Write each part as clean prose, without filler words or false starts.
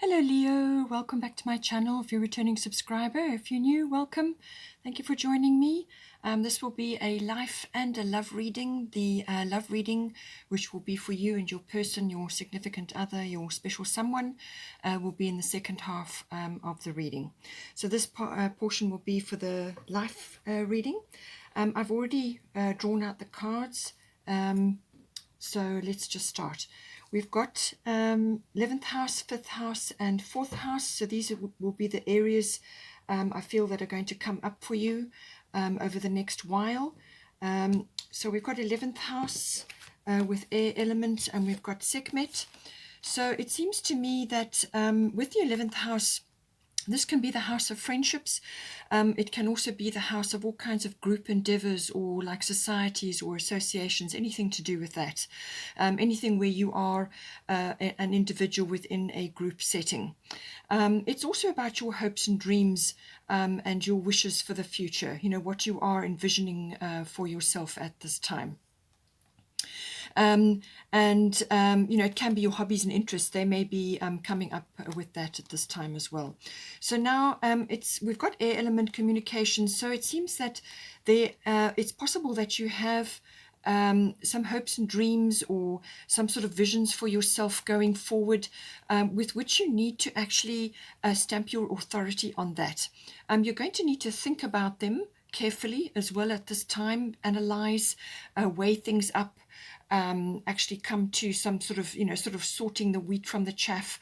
Hello Leo, welcome back to my channel. If you're a returning subscriber, if you're new, welcome. Thank you for joining me. This will be a life and a love reading. The love reading, which will be for you and your person, your significant other, your special someone, will be in the second half of the reading. So this portion will be for the life reading. I've already drawn out the cards, so let's just start. We've got 11th house, 5th house, and 4th house. So these will be the areas I feel that are going to come up for you over the next while. So we've got 11th house with air element, and we've got Sekhmet. So it seems to me that with the 11th house, this can be the house of friendships. It can also be the house of all kinds of group endeavors or like societies or associations, anything to do with that. Anything where you are an individual within a group setting. It's also about your hopes and dreams and your wishes for the future, you know, what you are envisioning for yourself at this time. You know, it can be your hobbies and interests. They may be coming up with that at this time as well. So now we've got air element communication. So it seems that it's possible that you have some hopes and dreams or some sort of visions for yourself going forward, with which you need to actually stamp your authority on that. You're going to need to think about them carefully as well at this time, analyze, weigh things up, actually come to some sort of, you know, sort of sorting the wheat from the chaff,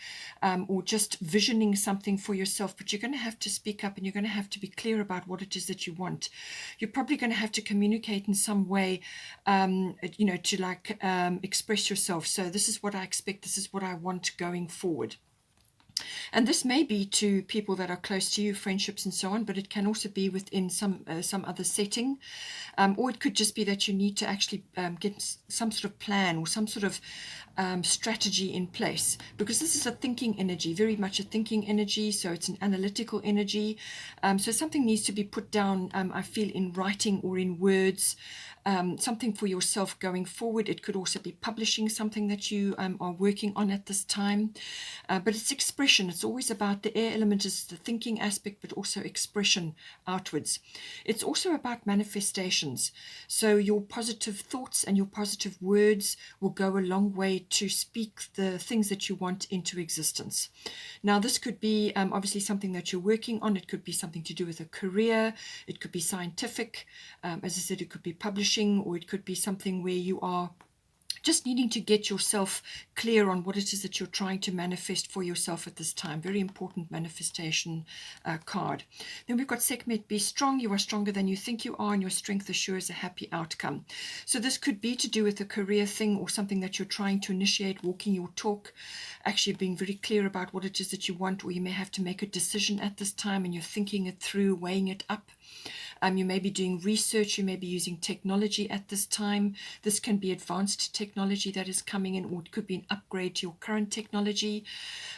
or just visioning something for yourself. But you're going to have to speak up, and you're going to have to be clear about what it is that you want. You're probably going to have to communicate in some way, you know, to like express yourself. So this is what I expect, this is what I want going forward. And this may be to people that are close to you, friendships and so on, but it can also be within some other setting. Or it could just be that you need to actually get some sort of plan or some sort of strategy in place, because this is a thinking energy, very much a thinking energy. So it's an analytical energy. So something needs to be put down, I feel, in writing or in words. Something for yourself going forward. It could also be publishing something that you are working on at this time. But it's expression. It's always about the air element is the thinking aspect, but also expression outwards. It's also about manifestations. So your positive thoughts and your positive words will go a long way to speak the things that you want into existence. Now, this could be obviously something that you're working on. It could be something to do with a career. It could be scientific. As I said, it could be publishing, or it could be something where you are just needing to get yourself clear on what it is that you're trying to manifest for yourself at this time. Very important manifestation card. Then we've got Sekhmet, be strong. You are stronger than you think you are, and your strength assures a happy outcome. So this could be to do with a career thing or something that you're trying to initiate, walking your talk, actually being very clear about what it is that you want, or you may have to make a decision at this time and you're thinking it through, weighing it up. You may be doing research, you may be using technology at this time. This can be advanced technology that is coming in, or it could be an upgrade to your current technology.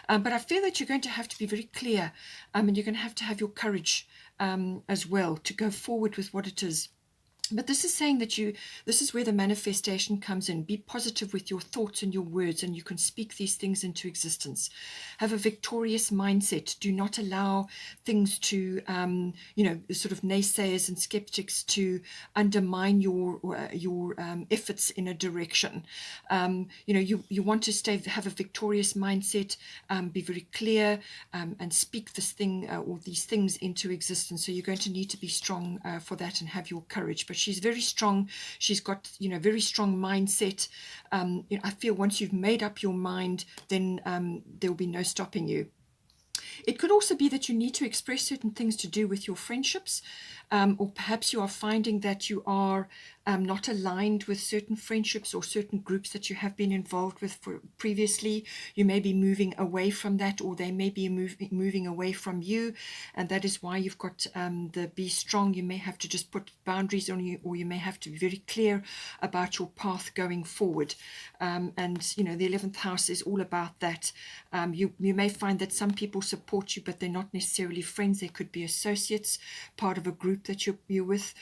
But I feel that you're going to have to be very clear, and you're going to have your courage as well to go forward with what it is. But this is saying that this is where the manifestation comes in. Be positive with your thoughts and your words, and you can speak these things into existence. Have a victorious mindset. Do not allow things to, you know, sort of naysayers and skeptics to undermine your efforts in a direction. You know, you want to have a victorious mindset, be very clear, and speak this thing or these things into existence. So you're going to need to be strong for that and have your courage. But she's very strong. She's got, you know, very strong mindset. You know, I feel once you've made up your mind, then there will be no stopping you. It could also be that you need to express certain things to do with your friendships, or perhaps you are finding that you are not aligned with certain friendships or certain groups that you have been involved with previously. You may be moving away from that, or they may be moving away from you, and that is why you've got the be strong. You may have to just put boundaries on you, or you may have to be very clear about your path going forward. And you know, the 11th house is all about that. You may find that some people support you, but they're not necessarily friends. They could be associates, part of a group group that you're with,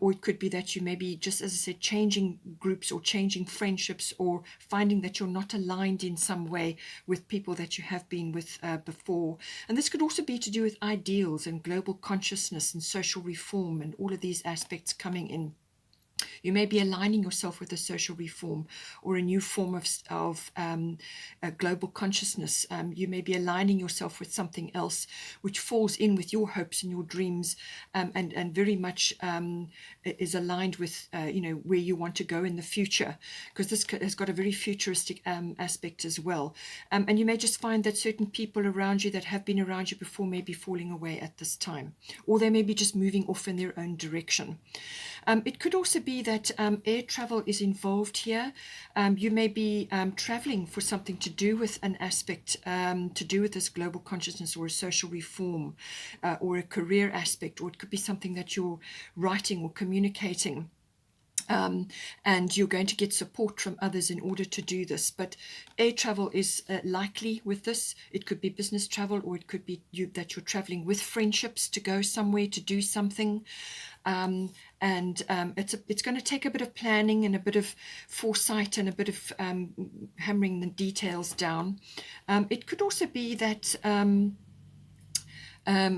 or it could be that you maybe just, as I said, changing groups or changing friendships, or finding that you're not aligned in some way with people that you have been with before. And this could also be to do with ideals and global consciousness and social reform and all of these aspects coming in. You may be aligning yourself with a social reform or a new form of a global consciousness. You may be aligning yourself with something else which falls in with your hopes and your dreams, and very much is aligned with where you want to go in the future, because this has got a very futuristic aspect as well. And you may just find that certain people around you that have been around you before may be falling away at this time, or they may be just moving off in their own direction. It could also be that air travel is involved here. You may be traveling for something to do with an aspect, to do with this global consciousness or a social reform, or a career aspect, or it could be something that you're writing or communicating. And you're going to get support from others in order to do this. But air travel is likely with this. It could be business travel, or it could be that you're traveling with friendships to go somewhere to do something. It's going to take a bit of planning and a bit of foresight and a bit of hammering the details down. It could also be that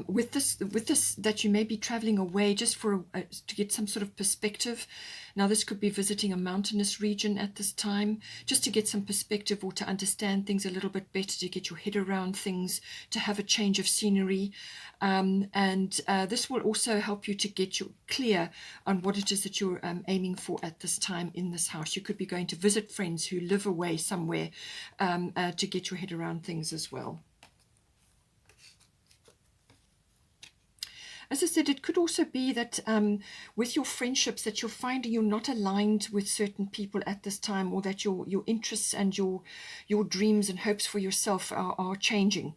with this that you may be traveling away just for to get some sort of perspective. Now, this could be visiting a mountainous region at this time, just to get some perspective or to understand things a little bit better, to get your head around things, to have a change of scenery. This will also help you to get you clear on what it is that you're aiming for at this time in this house. You could be going to visit friends who live away somewhere, to get your head around things as well. As I said, it could also be that with your friendships that you're finding you're not aligned with certain people at this time, or that your interests and your dreams and hopes for yourself are changing.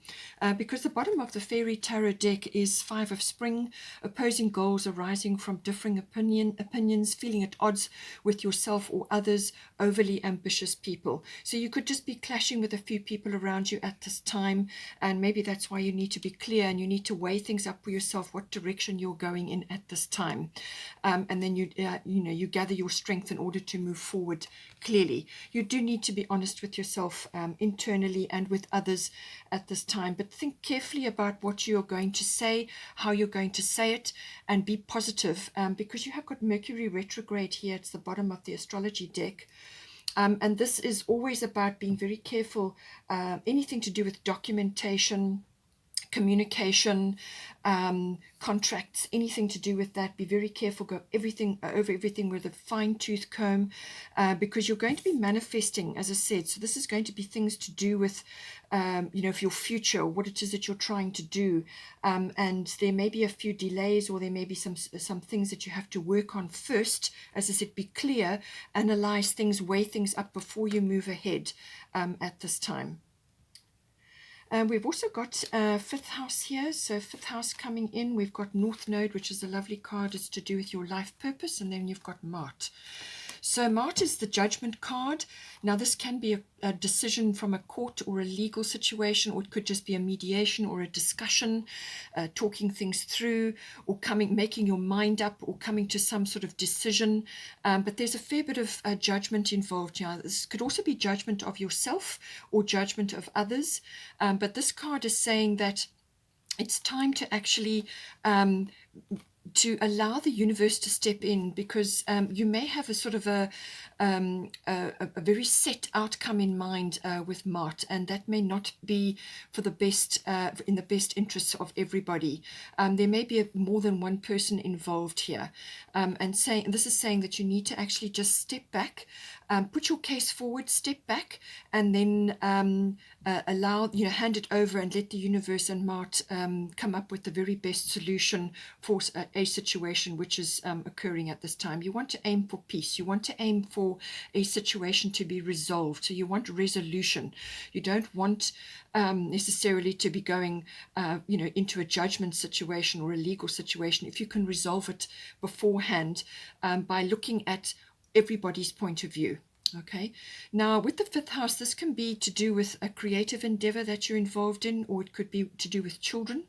Because the bottom of the Fairy Tarot deck is Five of Spring, opposing goals arising from differing opinions, feeling at odds with yourself or others, overly ambitious people. So you could just be clashing with a few people around you at this time, and maybe that's why you need to be clear and you need to weigh things up for yourself, what direction you're going in at this time, and then you gather your strength in order to move forward clearly. You do need to be honest with yourself internally and with others at this time, but think carefully about what you're going to say, how you're going to say it, and be positive, because you have got Mercury retrograde here at the bottom of the astrology deck. And this is always about being very careful, anything to do with documentation, communication, contracts, anything to do with that. Be very careful, go over everything with a fine-tooth comb, because you're going to be manifesting, as I said. So this is going to be things to do with for your future, what it is that you're trying to do, and there may be a few delays, or there may be some things that you have to work on first. As I said, be clear, analyze things, weigh things up before you move ahead at this time. We've also got fifth house here. So fifth house coming in, we've got North Node, which is a lovely card. It's to do with your life purpose. And then you've got Mart. So Mart is the Judgment card. Now, this can be a decision from a court or a legal situation, or it could just be a mediation or a discussion, talking things through, or making your mind up, or coming to some sort of decision. But there's a fair bit of judgment involved here. This could also be judgment of yourself or judgment of others. But this card is saying that it's time to actually to allow the universe to step in, because you may have a sort of a very set outcome in mind with Mart, and that may not be for the best, in the best interests of everybody. There may be more than one person involved here, and this is saying that you need to actually just step back, put your case forward, step back, and then hand it over and let the universe and Mart come up with the very best solution for a situation which is occurring at this time. You want to aim for peace. You want to aim for a situation to be resolved. So you want resolution. You don't want necessarily to be going into a judgment situation or a legal situation. If you can resolve it beforehand by looking at everybody's point of view. Okay, now with the fifth house, this can be to do with a creative endeavor that you're involved in, or it could be to do with children.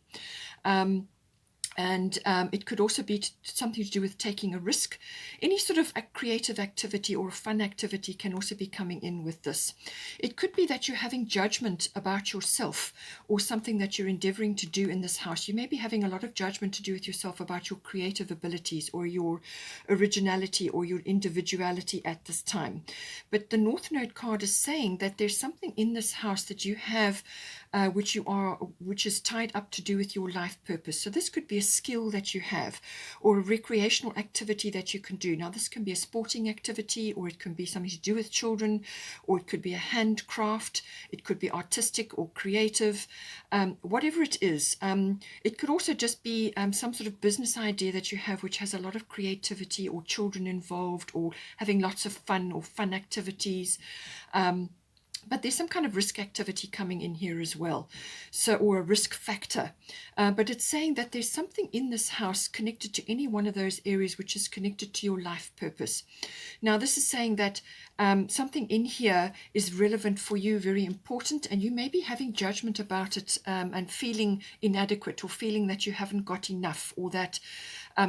And it could also be something to do with taking a risk. Any sort of a creative activity or a fun activity can also be coming in with this. It could be that you're having judgment about yourself or something that you're endeavoring to do in this house. You may be having a lot of judgment to do with yourself about your creative abilities or your originality or your individuality at this time. But the North Node card is saying that there's something in this house that you have which is tied up to do with your life purpose. So this could be a skill that you have or a recreational activity that you can do. Now this can be a sporting activity, or it can be something to do with children, or it could be a handcraft, it could be artistic or creative, whatever it is. It could also just be some sort of business idea that you have which has a lot of creativity or children involved, or having lots of fun or fun activities. But there's some kind of risk activity coming in here as well, so, or a risk factor. But it's saying that there's something in this house connected to any one of those areas which is connected to your life purpose. Now this is saying that something in here is relevant for you, very important, and you may be having judgment about it and feeling inadequate or feeling that you haven't got enough, or that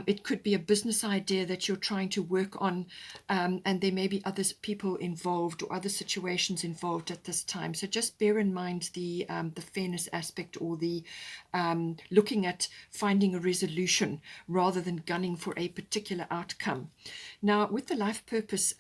it could be a business idea that you're trying to work on, and there may be other people involved or other situations involved at this time. So just bear in mind the fairness aspect, or the looking at finding a resolution rather than gunning for a particular outcome. Now with the life purpose,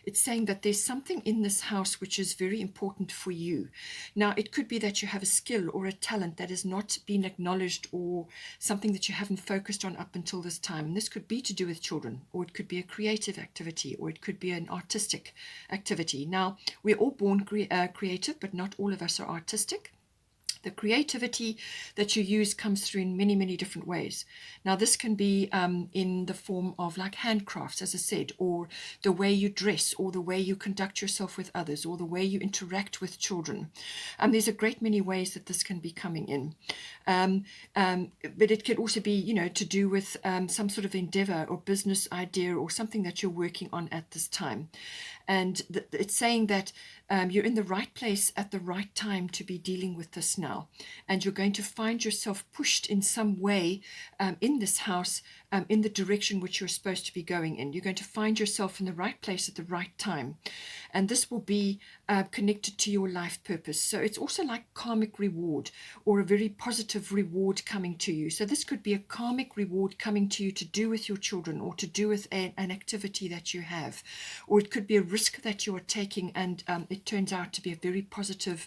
it's saying that there's something in this house which is very important for you. Now it could be that you have a skill or a talent that has not been acknowledged, or something that you haven't focused on up until this time. And this could be to do with children, or it could be a creative activity, or it could be an artistic activity. Now we're all born creative, but not all of us are artistic. The creativity that you use comes through in many, many different ways. Now, this can be in the form of like handcrafts, as I said, or the way you dress, or the way you conduct yourself with others, or the way you interact with children. There's a great many ways that this can be coming in. But it could also be, you know, to do with some sort of endeavor or business idea or something that you're working on at this time. And it's saying that you're in the right place at the right time to be dealing with this now. And you're going to find yourself pushed in some way in this house in the direction which you're supposed to be going in. You're going to find yourself in the right place at the right time. And this will be connected to your life purpose. So it's also like karmic reward, or a very positive reward coming to you. So this could be a karmic reward coming to you to do with your children, or to do with an activity that you have. Or it could be a risk that you are taking, and it turns out to be a very positive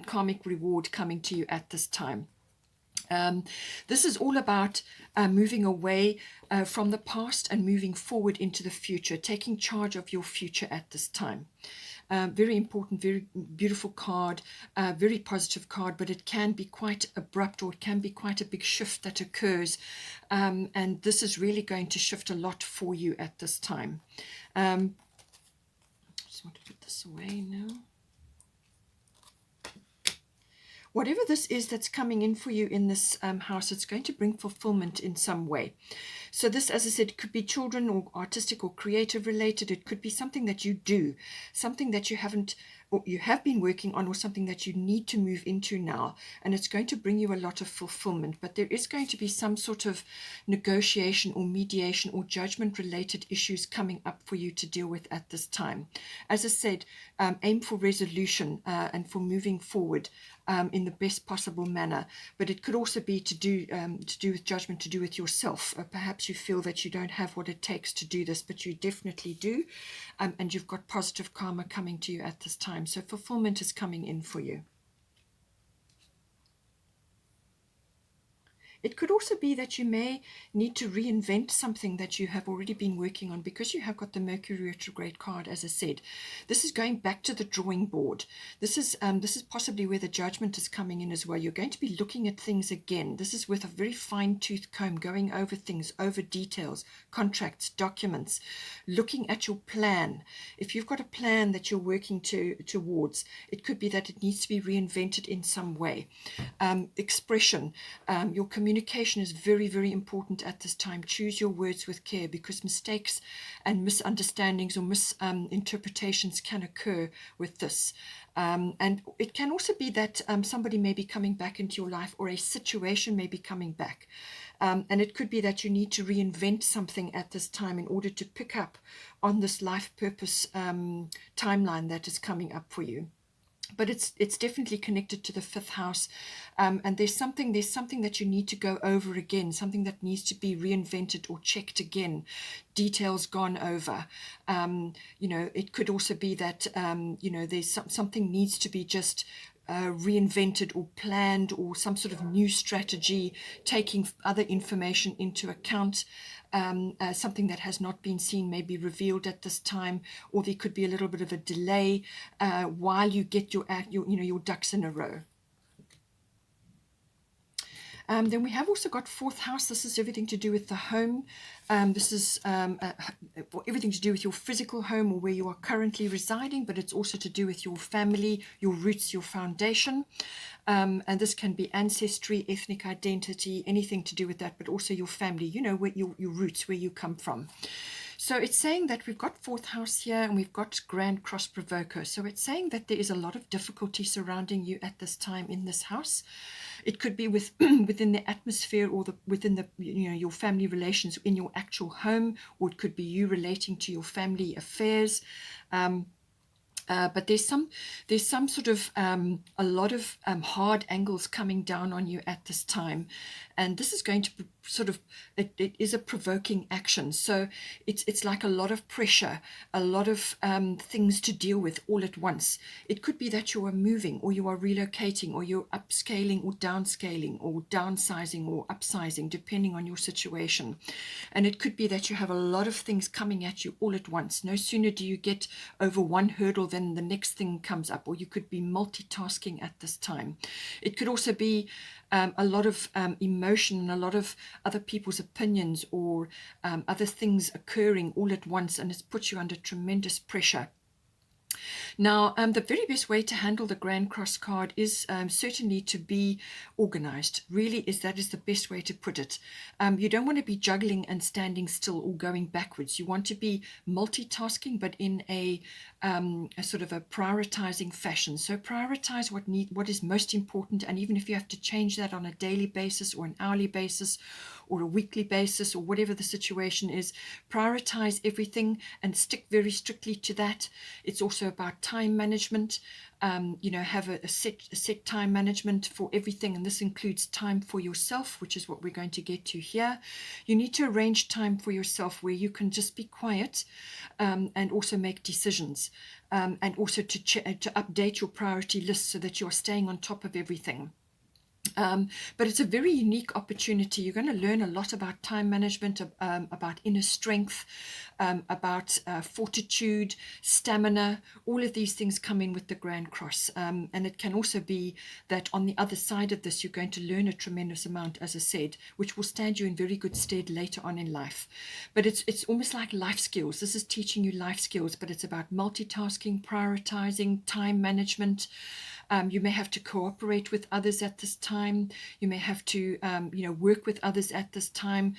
karmic reward coming to you at this time. This is all about moving away from the past and moving forward into the future, taking charge of your future at this time. Very important, very beautiful card, very positive card, but it can be quite abrupt, or it can be quite a big shift that occurs. And this is really going to shift a lot for you at this time. Just want to put this away now. Whatever this is that's coming in for you in this house, it's going to bring fulfillment in some way. So this, as I said, could be children or artistic or creative related. It could be something that you do, something that you haven't, or you have been working on, or something that you need to move into now. And it's going to bring you a lot of fulfillment. But there is going to be some sort of negotiation or mediation or judgment related issues coming up for you to deal with at this time. As I said, aim for resolution and for moving forward in the best possible manner. But it could also be to do with judgment, to do with yourself. Perhaps you feel that you don't have what it takes to do this, but you definitely do, and you've got positive karma coming to you at this time. So fulfillment is coming in for you. It could also be that you may need to reinvent something that you have already been working on, because you have got the Mercury retrograde card, as I said. This is going back to the drawing board. This is possibly where the judgment is coming in as well. You're going to be looking at things again. This is with a very fine-tooth comb, going over things, over details, contracts, documents, looking at your plan. If you've got a plan that you're working towards, it could be that it needs to be reinvented in some way. Expression, your communication is very, very important at this time. Choose your words with care, because mistakes and misunderstandings or misinterpretations can occur with this. And it can also be that somebody may be coming back into your life, or a situation may be coming back. And it could be that you need to reinvent something at this time in order to pick up on this life purpose timeline that is coming up for you. But it's definitely connected to the fifth house, and there's something that you need to go over again, something that needs to be reinvented or checked again, details gone over. It could also be that there's something needs to be just reinvented or planned, or some sort of new strategy, taking other information into account. Something that has not been seen may be revealed at this time, or there could be a little bit of a delay while you get your ducks in a row. Then we have also got fourth house. This is everything to do with the home. This is everything to do with your physical home or where you are currently residing, but it's also to do with your family, your roots, your foundation. And this can be ancestry, ethnic identity, anything to do with that, but also your family, where your roots, where you come from. So it's saying that we've got fourth house here, and we've got Grand Cross Provoker. So it's saying that there is a lot of difficulty surrounding you at this time in this house. It could be within the atmosphere, or within the your family relations in your actual home, or it could be you relating to your family affairs. But there's some sort of a lot of hard angles coming down on you at this time, and this is going to it is a provoking action. So it's like a lot of pressure, a lot of things to deal with all at once. It could be that you are moving, or you are relocating, or you're upscaling or downscaling, or downsizing or upsizing, depending on your situation. And it could be that you have a lot of things coming at you all at once. No sooner do you get over one hurdle than the next thing comes up, or you could be multitasking at this time. It could also be a lot of emotion and a lot of other people's opinions, or other things occurring all at once, and it's put you under tremendous pressure. Now, the very best way to handle the Grand Cross card is certainly to be organized. Really, that is the best way to put it. You don't want to be juggling and standing still or going backwards. You want to be multitasking, but in a sort of a prioritizing fashion. So prioritize what is most important, and even if you have to change that on a daily basis, or an hourly basis, or a weekly basis, or whatever the situation is, prioritize everything and stick very strictly to that. It's also about time management. Have a set time management for everything, and this includes time for yourself, which is what we're going to get to here. You need to arrange time for yourself where you can just be quiet, and also make decisions, and also to update your priority list so that you're staying on top of everything. But it's a very unique opportunity. You're going to learn a lot about time management, about inner strength, about fortitude, stamina. All of these things come in with the Grand Cross. And it can also be that on the other side of this, you're going to learn a tremendous amount, as I said, which will stand you in very good stead later on in life. But it's almost like life skills. This is teaching you life skills, but it's about multitasking, prioritizing, time management. You may have to cooperate with others at this time. You may have to, work with others at this time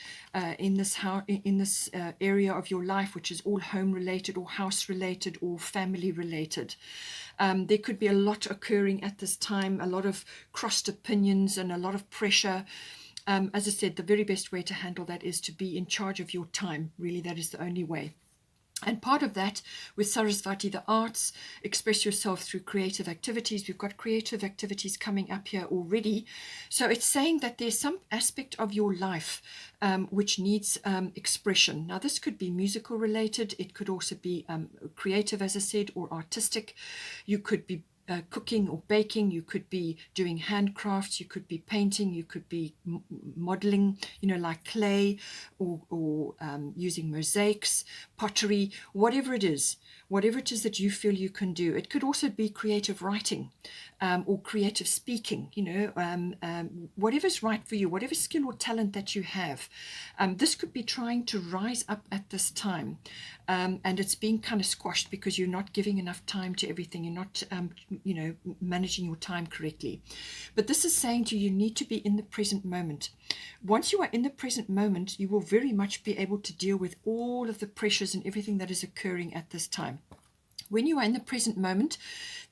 in this area of your life, which is all home related, or house related, or family related. There could be a lot occurring at this time, a lot of crossed opinions and a lot of pressure. As I said, the very best way to handle that is to be in charge of your time. Really, that is the only way. And part of that, with Sarasvati, the arts, express yourself through creative activities. We've got creative activities coming up here already. So it's saying that there's some aspect of your life which needs expression. Now, this could be musical related. It could also be creative, as I said, or artistic. You could be cooking or baking. You could be doing handcrafts. You could be painting. You could be modeling, like clay, or using mosaics, pottery, whatever it is that you feel you can do. It could also be creative writing, or creative speaking, whatever's right for you, whatever skill or talent that you have. This could be trying to rise up at this time, and it's being kind of squashed because you're not giving enough time to everything. You're not, managing your time correctly. But this is saying to you, you need to be in the present moment. Once you are in the present moment, you will very much be able to deal with all of the pressures and everything that is occurring at this time. When you are in the present moment,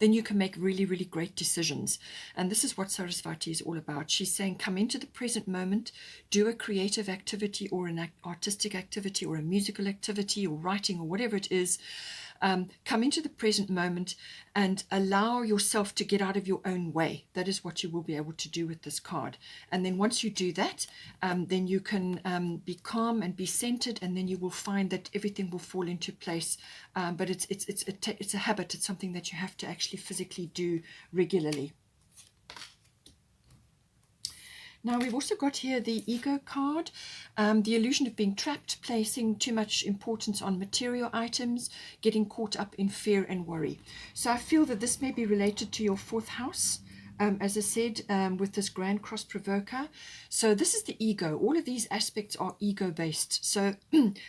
then you can make really, really great decisions. And this is what Sarasvati is all about. She's saying, come into the present moment, do a creative activity or an artistic activity or a musical activity or writing or whatever it is. Come into the present moment and allow yourself to get out of your own way. That is what you will be able to do with this card. And then once you do that, then you can be calm and be centered, and then you will find that everything will fall into place. But it's a habit. It's something that you have to actually physically do regularly. Now we've also got here the ego card, the illusion of being trapped, placing too much importance on material items, getting caught up in fear and worry. So I feel that this may be related to your 4th house, as I said, with this Grand Cross Provoker. So this is the ego. All of these aspects are ego-based. So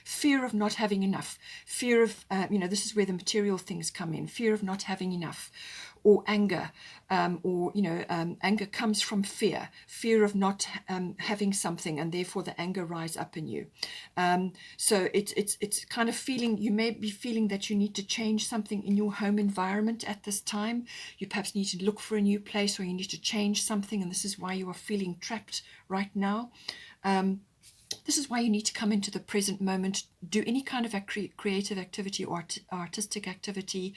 fear of not having enough, fear of, this is where the material things come in, fear of not having enough, or anger, anger comes from fear of not having something, and therefore the anger rise up in you. So it's kind of feeling, you may be feeling that you need to change something in your home environment at this time. You perhaps need to look for a new place, or you need to change something, and this is why you are feeling trapped right now. This is why you need to come into the present moment, do any kind of a creative activity or artistic activity,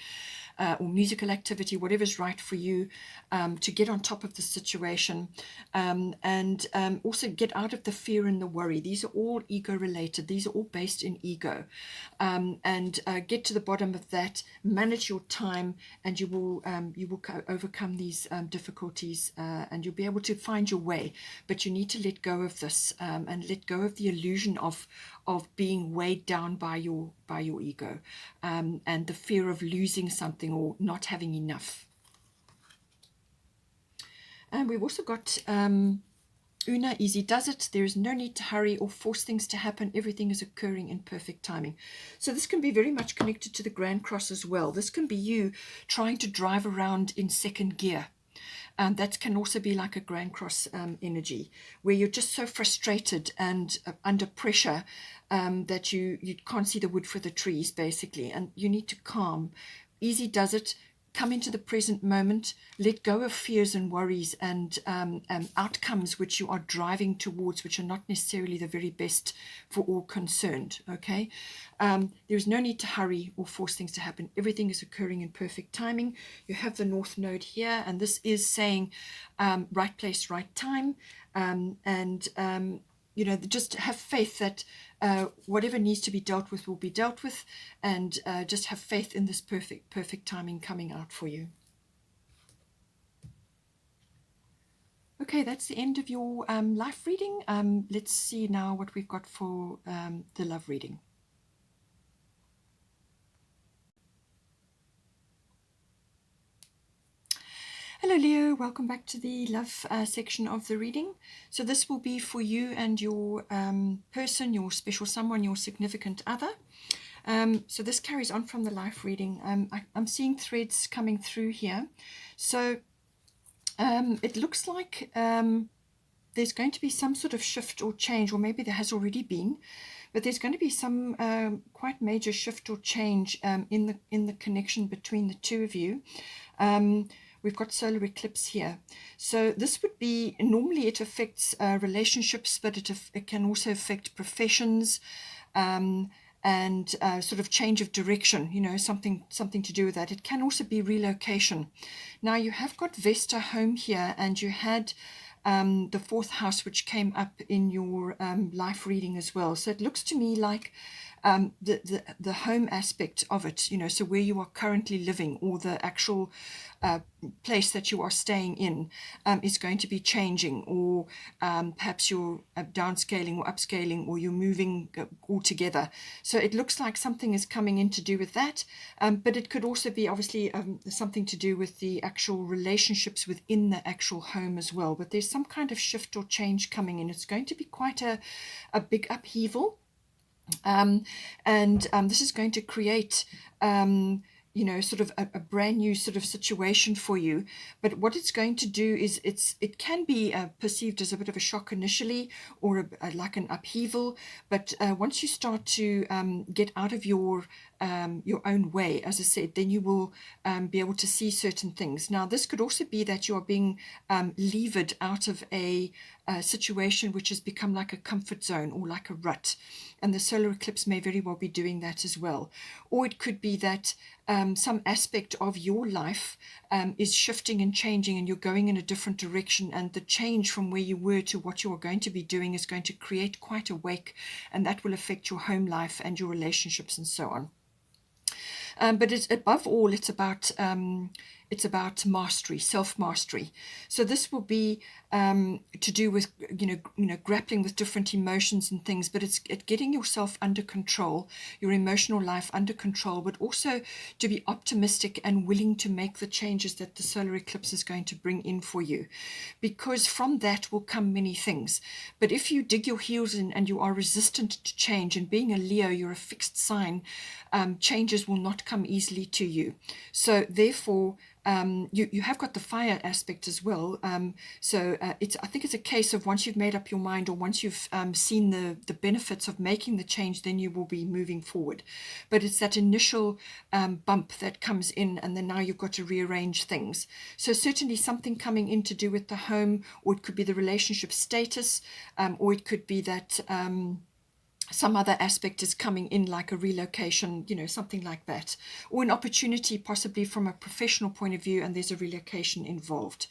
or musical activity, whatever is right for you, to get on top of the situation, and also get out of the fear and the worry. These are all ego related. These are all based in ego, and get to the bottom of that. Manage your time, and you will overcome these difficulties, and you'll be able to find your way. But you need to let go of this, and let go of the illusion of being weighed down by your ego, and the fear of losing something or not having enough. And we've also got Una, easy does it. There is no need to hurry or force things to happen. Everything is occurring in perfect timing. So this can be very much connected to the Grand Cross as well. This can be you trying to drive around in second gear. That can also be like a Grand Cross energy, where you're just so frustrated and under pressure that you can't see the wood for the trees, basically, and you need to calm. Easy does it. Come into the present moment, let go of fears and worries and outcomes which you are driving towards, which are not necessarily the very best for all concerned, okay? There's no need to hurry or force things to happen. Everything is occurring in perfect timing. You have the North Node here, and this is saying right place, right time, just have faith that whatever needs to be dealt with will be dealt with, and just have faith in this perfect timing coming out for you. Okay, that's the end of your life reading. Let's see now what we've got for the love reading. Hello Leo, welcome back to the love section of the reading. So this will be for you and your person, your special someone, your significant other. So this carries on from the life reading. I'm seeing threads coming through here. So it looks like there's going to be some sort of shift or change, or maybe there has already been, but there's going to be some quite major shift or change in the connection between the two of you. We've got solar eclipse here. So this would be, normally it affects relationships, but it can also affect professions, and sort of change of direction, something to do with that. It can also be relocation. Now you have got Vesta home here, and you had the 4th house, which came up in your life reading as well. So it looks to me like the home aspect of it, so where you are currently living, or the actual place that you are staying in, is going to be changing, or perhaps you're downscaling or upscaling, or you're moving altogether. So it looks like something is coming in to do with that, but it could also be obviously something to do with the actual relationships within the actual home as well. But there's some kind of shift or change coming in. It's going to be quite a big upheaval. This is going to create sort of a brand new sort of situation for you. But what it's going to do is it can be perceived as a bit of a shock initially, or like an upheaval. But once you start to get out of your your own way, as I said, then you will be able to see certain things. Now, this could also be that you are being levered out of a situation which has become like a comfort zone or like a rut. And the solar eclipse may very well be doing that as well. Or it could be that some aspect of your life is shifting and changing, and you're going in a different direction, and the change from where you were to what you are going to be doing is going to create quite a wake, and that will affect your home life and your relationships and so on. But it's, above all, it's about mastery, self-mastery. So this will be to do with grappling with different emotions and things, but it's getting yourself under control, your emotional life under control, but also to be optimistic and willing to make the changes that the solar eclipse is going to bring in for you, because from that will come many things. But if you dig your heels in and you are resistant to change, and being a Leo, you're a fixed sign, changes will not come easily to you. So therefore, you have got the fire aspect as well. I think it's a case of once you've made up your mind, or once you've seen the benefits of making the change, then you will be moving forward. But it's that initial bump that comes in, and then now you've got to rearrange things. So certainly something coming in to do with the home, or it could be the relationship status, or it could be that some other aspect is coming in, like a relocation, something like that, or an opportunity possibly from a professional point of view, and there's a relocation involved.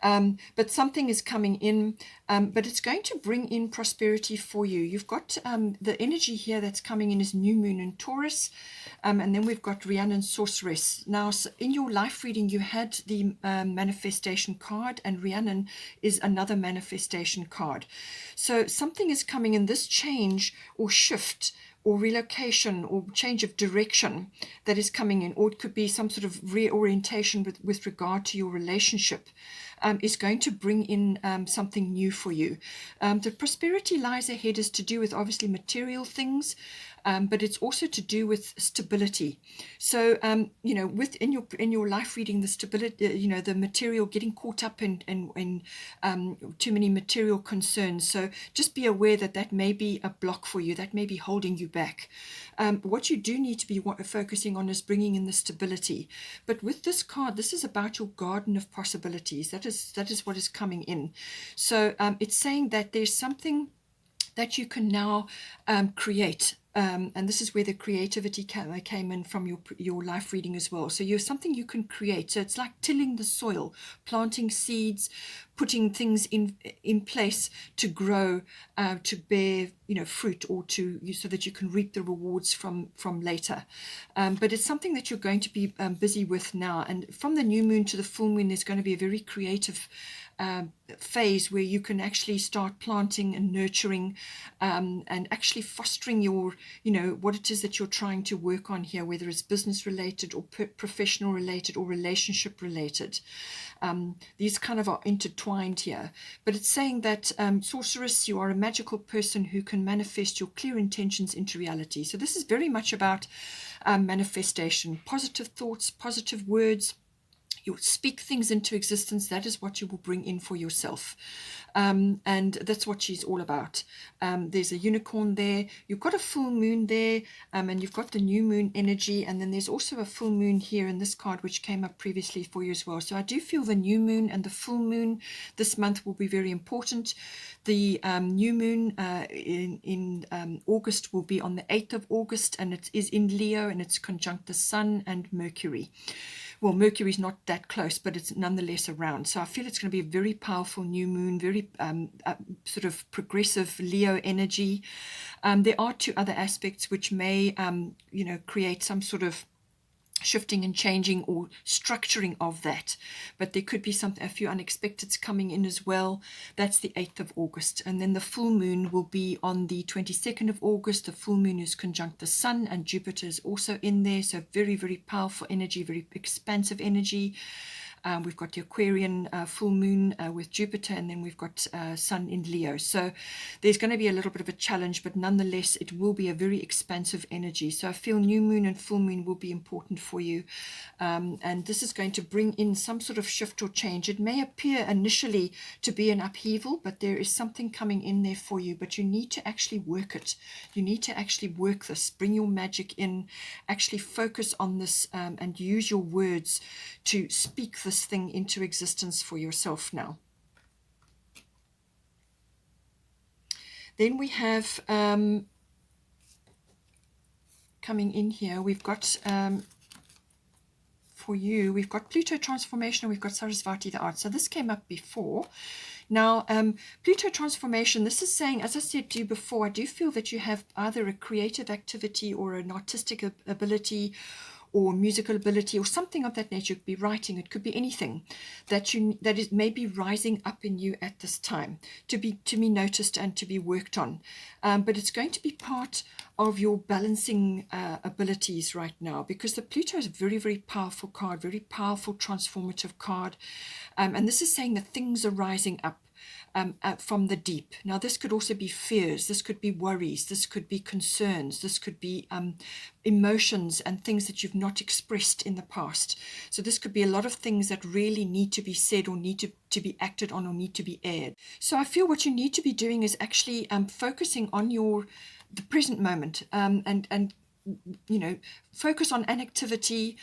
But something is coming in, but it's going to bring in prosperity for you. You've got the energy here that's coming in is new moon in Taurus, and then we've got Rhiannon Sorceress. Now, in your life reading, you had the manifestation card, and Rhiannon is another manifestation card. So something is coming in, this change or shift or relocation or change of direction that is coming in, or it could be some sort of reorientation with regard to your relationship, is going to bring in something new for you. The prosperity lies ahead is to do with obviously material things, but it's also to do with stability. So in your life reading, the stability, the material, getting caught up in too many material concerns. So just be aware that may be a block for you, that may be holding you back. What you do need to be focusing on is bringing in the stability. But with this card, this is about your garden of possibilities. That is what is coming in. So it's saying that there's something that you can now create. And this is where the creativity came in from your life reading as well. So you're something you can create. So it's like tilling the soil, planting seeds, putting things in place to grow, to bear fruit, or so that you can reap the rewards from later. But it's something that you're going to be busy with now. And from the new moon to the full moon, there's going to be a very creative phase where you can actually start planting and nurturing, and actually fostering your what it is that you're trying to work on here, whether it's business related or professional related or relationship related. These kind of are intertwined here, but it's saying that sorceress, you are a magical person who can manifest your clear intentions into reality. So this is very much about manifestation, positive thoughts, positive words. You speak things into existence. That is what you will bring in for yourself. And that's what she's all about. There's a unicorn there. You've got a full moon there, and you've got the new moon energy. And then there's also a full moon here in this card, which came up previously for you as well. So I do feel the new moon and the full moon this month will be very important. The new moon in August will be on the 8th of August, and it is in Leo, and it's conjunct the Sun and Mercury. Well, Mercury's not that close, but it's nonetheless around. So I feel it's going to be a very powerful new moon, very sort of progressive Leo energy. There are two other aspects which may, create some sort of shifting and changing or structuring of that, but there could be a few unexpecteds coming in as well. That's the 8th of August, and then the full moon will be on the 22nd of August. The full moon is conjunct the Sun, and Jupiter is also in there, so very, very powerful energy, very expansive energy. We've got the Aquarian full moon with Jupiter, and then we've got Sun in Leo. So there's going to be a little bit of a challenge, but nonetheless, it will be a very expansive energy. So I feel new moon and full moon will be important for you. And this is going to bring in some sort of shift or change. It may appear initially to be an upheaval, but there is something coming in there for you, but you need to actually work it. You need to actually work this, bring your magic in, actually focus on this, and use your words to speak this thing into existence for yourself now. Then we have coming in here, we've got for you, we've got Pluto transformation, and we've got Sarasvati the art. So this came up before. Now, Pluto transformation, this is saying, as I said to you before, I do feel that you have either a creative activity or an artistic ability or musical ability or something of that nature. It could be writing, it could be anything that is maybe rising up in you at this time to be noticed and to be worked on. But it's going to be part of your balancing abilities right now, because the Pluto is a very, very powerful card, very powerful transformative card. And this is saying that things are rising up from the deep. Now, this could also be fears, this could be worries, this could be concerns, this could be emotions and things that you've not expressed in the past. So this could be a lot of things that really need to be said or need to be acted on or need to be aired. So I feel what you need to be doing is actually focusing on the present moment, and you know, focus on an activity,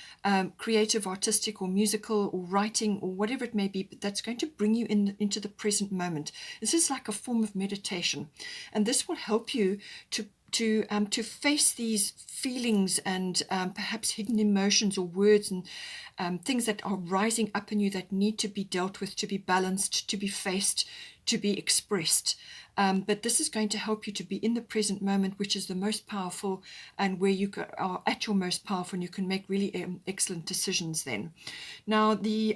creative, artistic, or musical, or writing, or whatever it may be, but that's going to bring you into the present moment. This is like a form of meditation, and this will help you to face these feelings and perhaps hidden emotions or words and things that are rising up in you that need to be dealt with, to be balanced, to be faced, to be expressed. But this is going to help you to be in the present moment, which is the most powerful, and where you are at your most powerful, and you can make really excellent decisions then. Now, the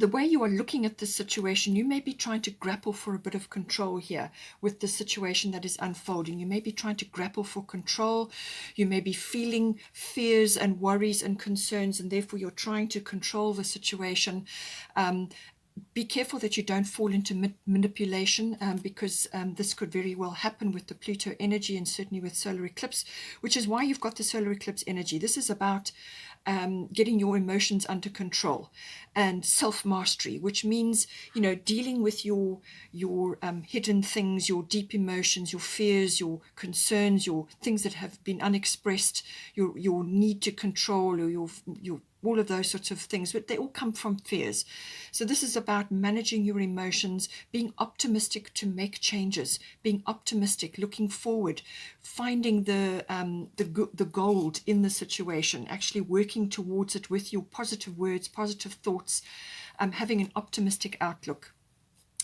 way you are looking at this situation, you may be trying to grapple for a bit of control here with the situation that is unfolding. You may be trying to grapple for control. You may be feeling fears and worries and concerns, and therefore you're trying to control the situation. Be careful that you don't fall into manipulation, because this could very well happen with the Pluto energy, and certainly with solar eclipse, which is why you've got the solar eclipse energy. This is about getting your emotions under control and self-mastery, which means, you know, dealing with your hidden things, your deep emotions, your fears, your concerns, your things that have been unexpressed, your need to control, or your all of those sorts of things, but they all come from fears. So this is about managing your emotions, being optimistic to make changes, being optimistic, looking forward, finding the gold in the situation, actually working towards it with your positive words, positive thoughts, having an optimistic outlook.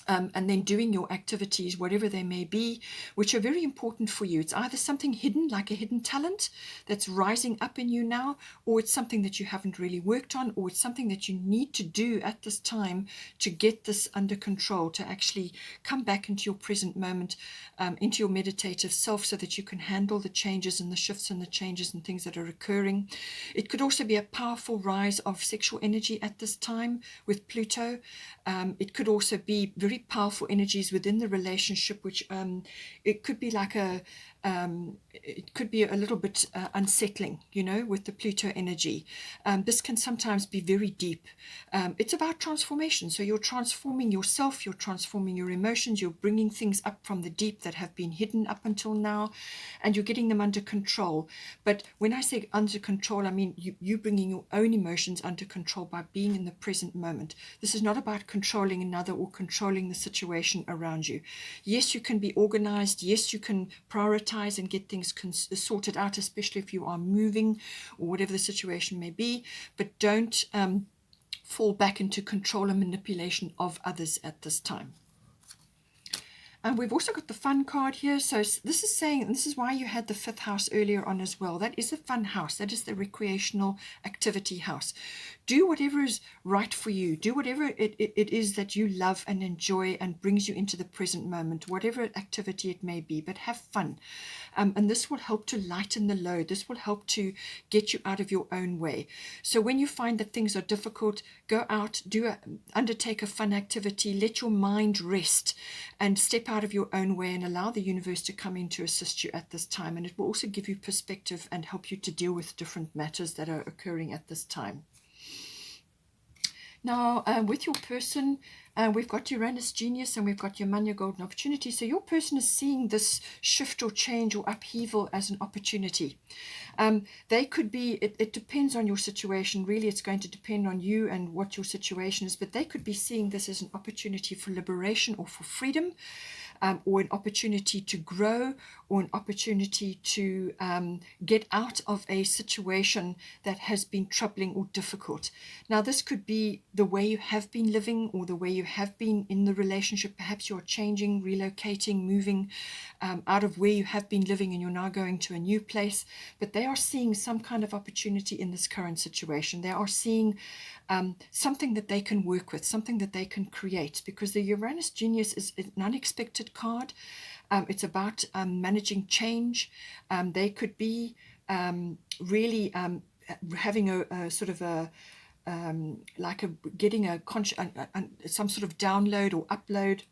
And then doing your activities, whatever they may be, which are very important for you. It's either something hidden, like a hidden talent that's rising up in you now, or it's something that you haven't really worked on, or it's something that you need to do at this time to get this under control, to actually come back into your present moment, into your meditative self, so that you can handle the changes and the shifts and the changes and things that are occurring. It could also be a powerful rise of sexual energy at this time with Pluto. It could also be very powerful energies within the relationship, which it could be like it could be a little bit unsettling, you know, with the Pluto energy. This can sometimes be very deep. It's about transformation. So you're transforming yourself, you're transforming your emotions, you're bringing things up from the deep that have been hidden up until now, and you're getting them under control. But when I say under control, I mean you bringing your own emotions under control by being in the present moment. This is not about controlling another or controlling the situation around you. Yes, you can be organized. Yes, you can prioritize and get things sorted out, especially if you are moving or whatever the situation may be, but don't fall back into control and manipulation of others at this time. And we've also got the fun card here. So this is saying, and this is why you had the 5th house earlier on as well. That is a fun house. That is the recreational activity house. Do whatever is right for you. Do whatever it is that you love and enjoy and brings you into the present moment, whatever activity it may be, but have fun. And this will help to lighten the load. This will help to get you out of your own way. So when you find that things are difficult, go out, undertake a fun activity, let your mind rest, and step out of your own way and allow the universe to come in to assist you at this time. And it will also give you perspective and help you to deal with different matters that are occurring at this time. Now, with your person, we've got Uranus Genius and we've got your Manya Golden Opportunity. So your person is seeing this shift or change or upheaval as an opportunity. They could be, it depends on your situation. Really, it's going to depend on you and what your situation is. But they could be seeing this as an opportunity for liberation or for freedom. Or an opportunity to grow, or an opportunity to get out of a situation that has been troubling or difficult. Now, this could be the way you have been living or the way you have been in the relationship. Perhaps you're changing, relocating, moving out of where you have been living and you're now going to a new place. But they are seeing some kind of opportunity in this current situation. They are seeing something that they can work with, something that they can create, because the Uranus Genius is an unexpected card. It's about managing change. They could be really having a sort of a getting some sort of download or upload.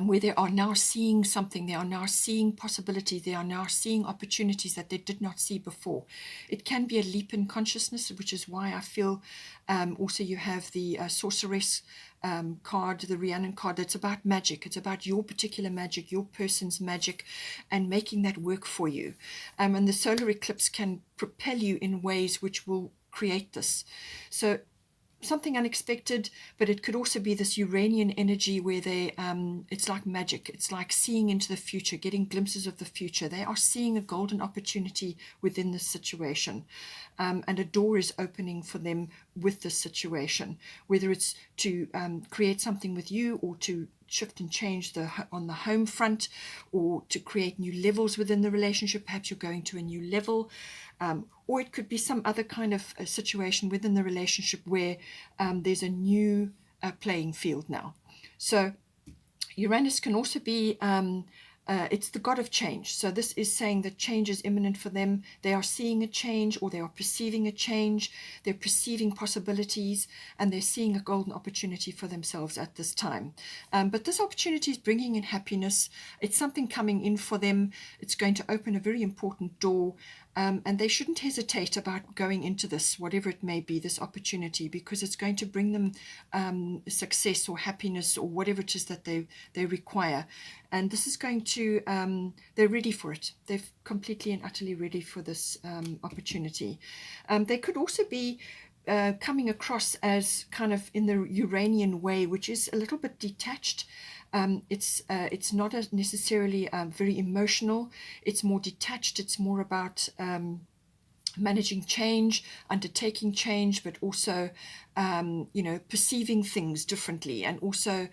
Where they are now seeing something, they are now seeing possibilities, they are now seeing opportunities that they did not see before. It can be a leap in consciousness, which is why I feel also you have the Sorceress card, the Rhiannon card. That's about magic. It's about your particular magic, your person's magic, and making that work for you. And the solar eclipse can propel you in ways which will create this. So something unexpected, but it could also be this Uranian energy where they it's like magic. It's like seeing into the future, getting glimpses of the future. They are seeing a golden opportunity within this situation, and a door is opening for them with this situation, whether it's to create something with you or to shift and change on the home front, or to create new levels within the relationship. Perhaps you're going to a new level, or it could be some other kind of a situation within the relationship where there's a new playing field now. So Uranus can also be it's the god of change. So this is saying that change is imminent for them. They are seeing a change, or they are perceiving a change. They're perceiving possibilities, and they're seeing a golden opportunity for themselves at this time. But this opportunity is bringing in happiness. It's something coming in for them. It's going to open a very important door. And they shouldn't hesitate about going into this, whatever it may be, this opportunity, because it's going to bring them success or happiness or whatever it is that they require. And this is going to, they're ready for it. They're completely and utterly ready for this opportunity. They could also be coming across as kind of in the Uranian way, which is a little bit detached. It's not necessarily very emotional. It's more detached. It's more about managing change, undertaking change, but also, perceiving things differently, and also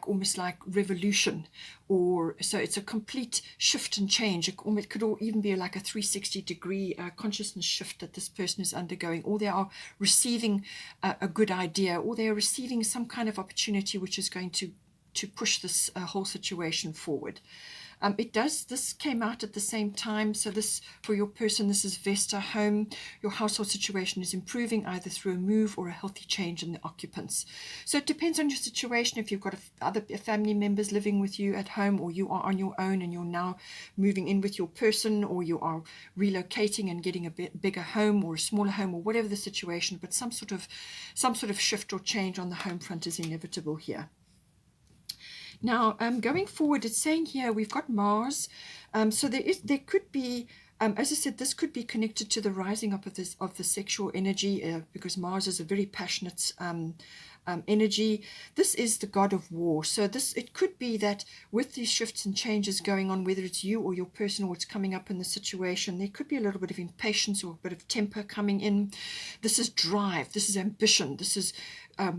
almost like revolution, or so it's a complete shift and change. It could even be like a 360-degree consciousness shift that this person is undergoing, or they are receiving a good idea, or they are receiving some kind of opportunity which is going to push this whole situation forward. This came out at the same time. So this, for your person, this is Vesta home. Your household situation is improving either through a move or a healthy change in the occupants. So it depends on your situation. If you've got other family members living with you at home, or you are on your own and you're now moving in with your person, or you are relocating and getting a bigger home or a smaller home, or whatever the situation, but some sort of shift or change on the home front is inevitable here. Now, going forward, it's saying here we've got Mars. So there could be, as I said, this could be connected to the rising up of the sexual energy, because Mars is a very passionate energy. This is the god of war. So it could be that with these shifts and changes going on, whether it's you or your person, or what's coming up in the situation, there could be a little bit of impatience or a bit of temper coming in. This is drive. This is ambition. This is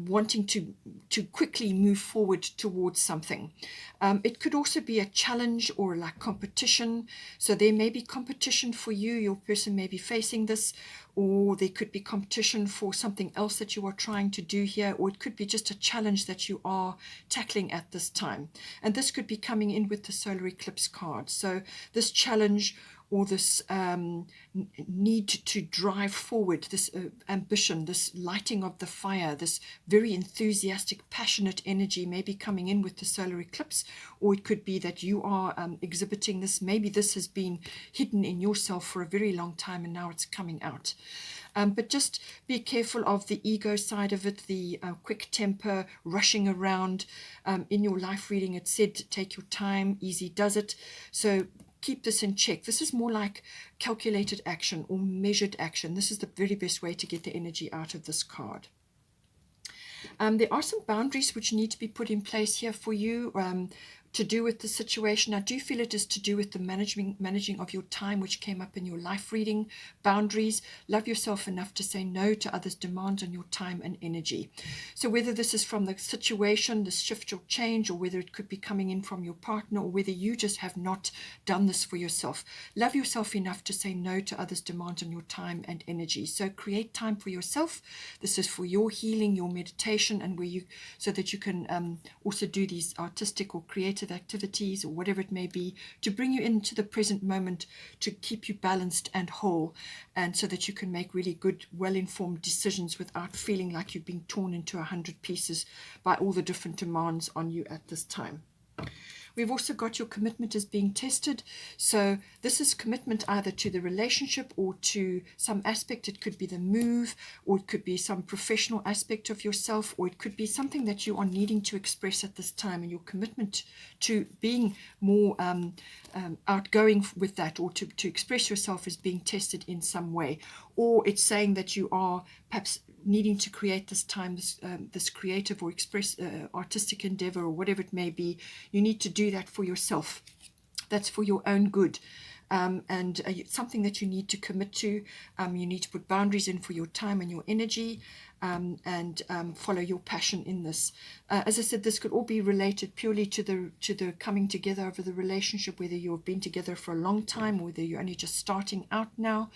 wanting to quickly move forward towards something. It could also be a challenge or like competition. So there may be competition for you. Your person may be facing this, or there could be competition for something else that you are trying to do here, or it could be just a challenge that you are tackling at this time. And this could be coming in with the solar eclipse card. So this challenge or this need to drive forward, this ambition, this lighting of the fire, this very enthusiastic, passionate energy may be coming in with the solar eclipse, or it could be that you are exhibiting this. Maybe this has been hidden in yourself for a very long time and now it's coming out. But just be careful of the ego side of it, the quick temper, rushing around. In your life reading, it said take your time, easy does it. So keep this in check. This is more like calculated action or measured action. This is the very best way to get the energy out of this card. There are some boundaries which need to be put in place here for you to do with the situation. I do feel it is to do with the managing of your time, which came up in your life reading. Boundaries. Love yourself enough to say no to others' demands on your time and energy. So whether this is from the situation, the shift or change, or whether it could be coming in from your partner, or whether you just have not done this for yourself. Love yourself enough to say no to others' demands on your time and energy. So create time for yourself. This is for your healing, your meditation, and so that you can also do these artistic or creative activities or whatever it may be to bring you into the present moment, to keep you balanced and whole, and so that you can make really good, well-informed decisions without feeling like you've been torn into 100 pieces by all the different demands on you at this time. We've also got your commitment is being tested. So this is commitment either to the relationship or to some aspect. It could be the move, or it could be some professional aspect of yourself, or it could be something that you are needing to express at this time, and your commitment to being more outgoing with that, or to express yourself, is being tested in some way. Or it's saying that you are perhaps needing to create this time, this creative or express artistic endeavor, or whatever it may be. You need to do that for yourself. That's for your own good. And it's something that you need to commit to. You need to put boundaries in for your time and your energy, and follow your passion in this. As I said, this could all be related purely to the coming together of the relationship, whether you've been together for a long time or whether you're only just starting out now.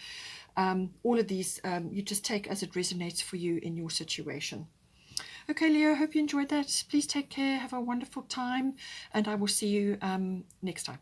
All of these you just take as it resonates for you in your situation. Okay, Leo, hope you enjoyed that. Please take care, have a wonderful time, and I will see you next time.